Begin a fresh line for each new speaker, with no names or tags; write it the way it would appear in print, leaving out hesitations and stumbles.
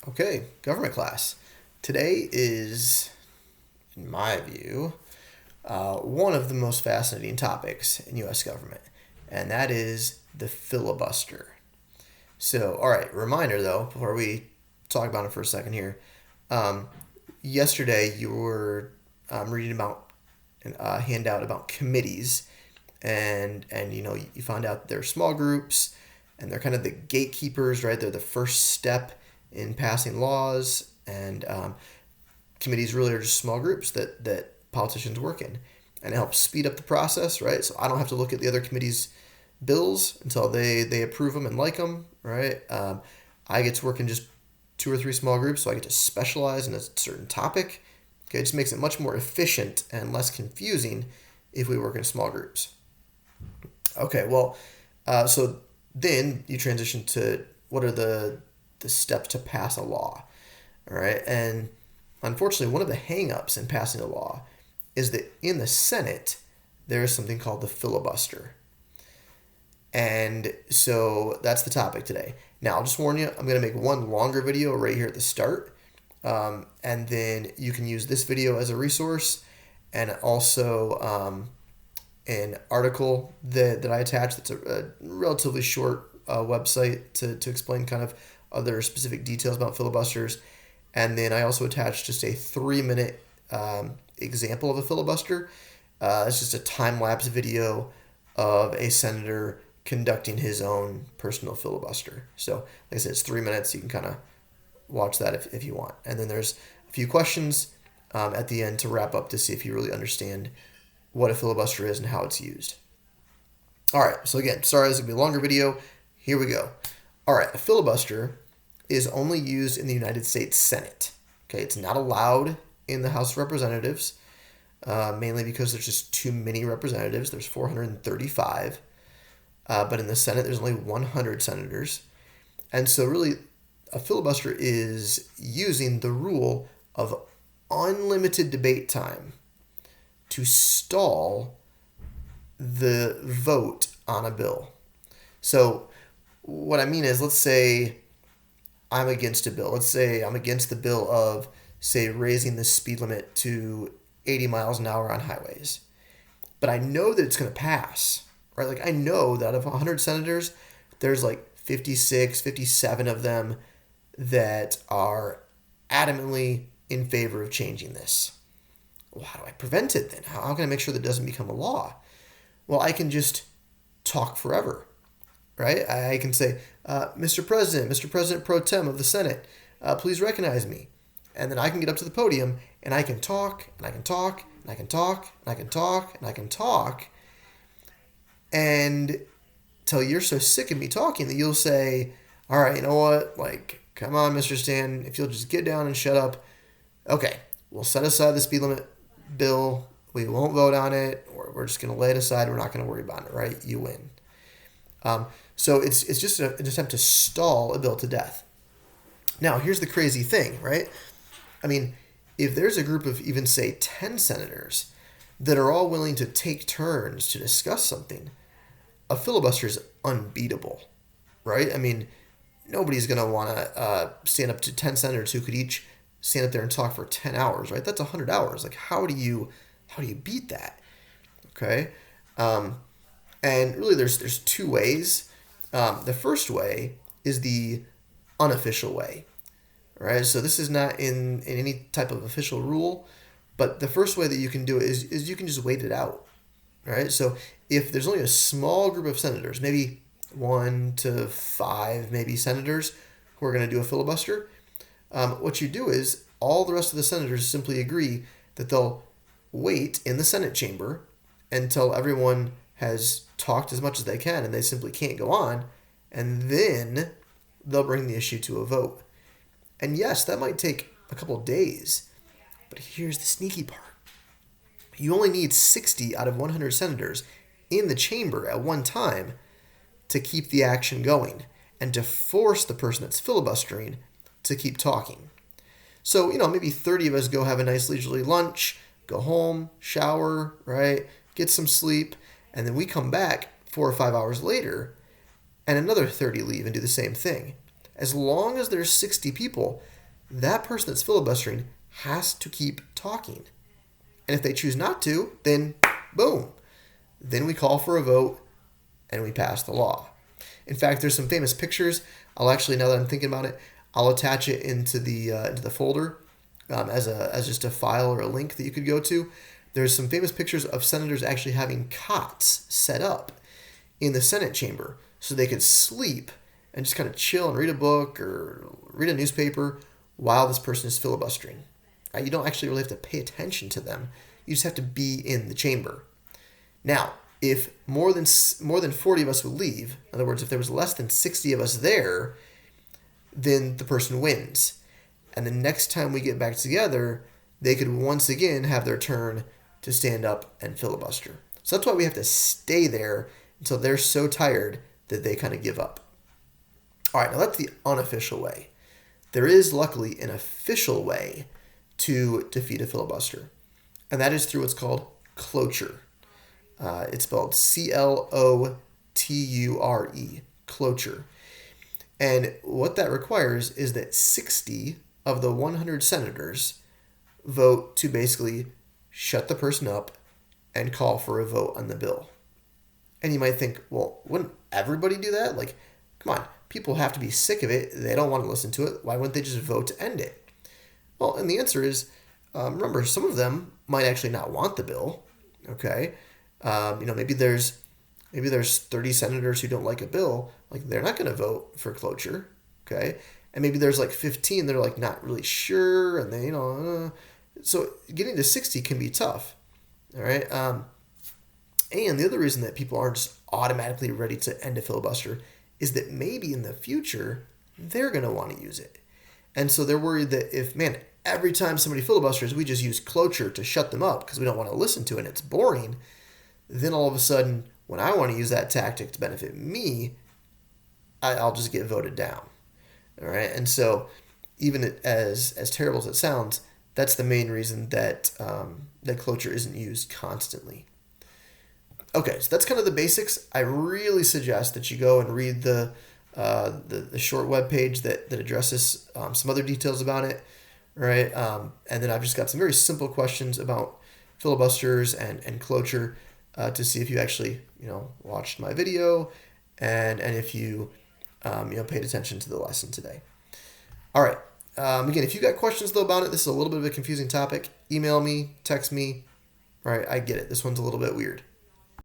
Okay, government class. Today is, in my view, one of the most fascinating topics in U.S. government, and that is the filibuster. So, all right, reminder though, before we talk about it for a second here. Um, Yesterday, you were reading about a handout about committees, and you found out they're small groups, and they're kind of the gatekeepers, right? They're the first step in passing laws, and committees really are just small groups that politicians work in, and it helps speed up the process, right? So I don't have to look at the other committees' bills until they approve them and like them, right? I get to work in just two or three small groups, so I get to specialize in a certain topic. Okay, it just makes it much more efficient and less confusing if we work in small groups. Okay, well, so then you transition to what are the steps to pass a law, all right? And unfortunately, one of the hangups in passing a law is that in the Senate, there is something called the filibuster. And so that's the topic today. Now, I'll just warn you, I'm going to make one longer video right here at the start. And then you can use this video as a resource, and also an article that I attached that's a relatively short website to explain kind of other specific details about filibusters. And then I also attached just a 3-minute example of a filibuster. It's just a time-lapse video of a senator conducting his own personal filibuster. So, like I said, it's 3 minutes. You can kind of watch that if you want. And then there's a few questions at the end to wrap up to see if you really understand what a filibuster is and how it's used. All right, so again, sorry, this is going to be a longer video. Here we go. All right, a filibuster is only used in the United States Senate. Okay, it's not allowed in the House of Representatives, mainly because there's just too many representatives. There's 435. But in the Senate, there's only 100 senators. And so really, a filibuster is using the rule of unlimited debate time to stall the vote on a bill. So what I mean is, let's say I'm against a bill. Let's say I'm against the bill of, say, raising the speed limit to 80 miles an hour on highways. But I know that it's going to pass, right? Like, I know that out of 100 senators, there's like 56, 57 of them that are adamantly in favor of changing this. Well, how do I prevent it then? How can I make sure that it doesn't become a law? Well, I can just talk forever, right? I can say, Mr. President Pro Tem of the Senate, please recognize me. And then I can get up to the podium and I can talk, and I can talk, and I can talk, and I can talk, and I can talk, and till you're so sick of me talking that you'll say, all right, you know what? Like, come on, Mr. Stan, if you'll just get down and shut up. Okay, we'll set aside the speed limit bill. We won't vote on it, or we're just going to lay it aside. We're not going to worry about it, right? You win. So it's just an attempt to stall a bill to death. Now, here's the crazy thing, right? I mean, if there's a group of even, say, 10 senators that are all willing to take turns to discuss something, a filibuster is unbeatable, right? I mean, nobody's going to want to stand up to 10 senators who could each stand up there and talk for 10 hours, right? That's 100 hours. Like, how do you beat that? Okay? And really, there's two ways. The first way is the unofficial way, right? So this is not in any type of official rule, but the first way that you can do it is you can just wait it out, right? So if there's only a small group of senators, maybe 1 to 5 maybe senators who are going to do a filibuster, what you do is all the rest of the senators simply agree that they'll wait in the Senate chamber until everyone has talked as much as they can and they simply can't go on, and then they'll bring the issue to a vote. And yes, that might take a couple of days, but here's the sneaky part. You only need 60 out of 100 senators in the chamber at one time to keep the action going and to force the person that's filibustering to keep talking. So, maybe 30 of us go have a nice leisurely lunch, go home, shower, right? Get some sleep, and then we come back 4 or 5 hours later, and another 30 leave and do the same thing. As long as there's 60 people that person that's filibustering has to keep talking. And if they choose not to, then boom. Then we call for a vote and we pass the law. In fact, there's some famous pictures. I'll actually, now that I'm thinking about it, I'll attach it into the folder as just a file or a link that you could go to. There's some famous pictures of senators actually having cots set up in the Senate chamber so they could sleep and just kind of chill and read a book or read a newspaper while this person is filibustering. You don't actually really have to pay attention to them. You just have to be in the chamber. Now, if more than 40 of us would leave, in other words, if there was less than 60 of us there, then the person wins. And the next time we get back together, they could once again have their turn to stand up and filibuster. So that's why we have to stay there until they're so tired that they kind of give up. All right, now that's the unofficial way. There is, luckily, an official way to defeat a filibuster, and that is through what's called cloture. It's spelled Cloture, cloture. And what that requires is that 60 of the 100 senators vote to basically shut the person up and call for a vote on the bill. And you might think, well, wouldn't everybody do that? Like, come on, people have to be sick of it. They don't want to listen to it. Why wouldn't they just vote to end it? Well, and the answer is, remember, some of them might actually not want the bill. Okay, maybe there's 30 senators who don't like a bill. Like, they're not going to vote for cloture. Okay, and maybe there's like 15 that are like not really sure, and they so getting to 60 can be tough. All right, and the other reason that people aren't just automatically ready to end a filibuster is that maybe in the future they're going to want to use it. And so they're worried that if, every time somebody filibusters, we just use cloture to shut them up because we don't want to listen to it and it's boring, then all of a sudden, when I want to use that tactic to benefit me, I'll just get voted down. All right? And so even as terrible as it sounds, that's the main reason that cloture isn't used constantly. Okay, so that's kind of the basics. I really suggest that you go and read the short web page that addresses some other details about it, right? And then I've just got some very simple questions about filibusters and cloture to see if you actually watched my video and if you paid attention to the lesson today. All right. Again, if you got questions though about it, this is a little bit of a confusing topic. Email me, text me. All right, I get it. This one's a little bit weird.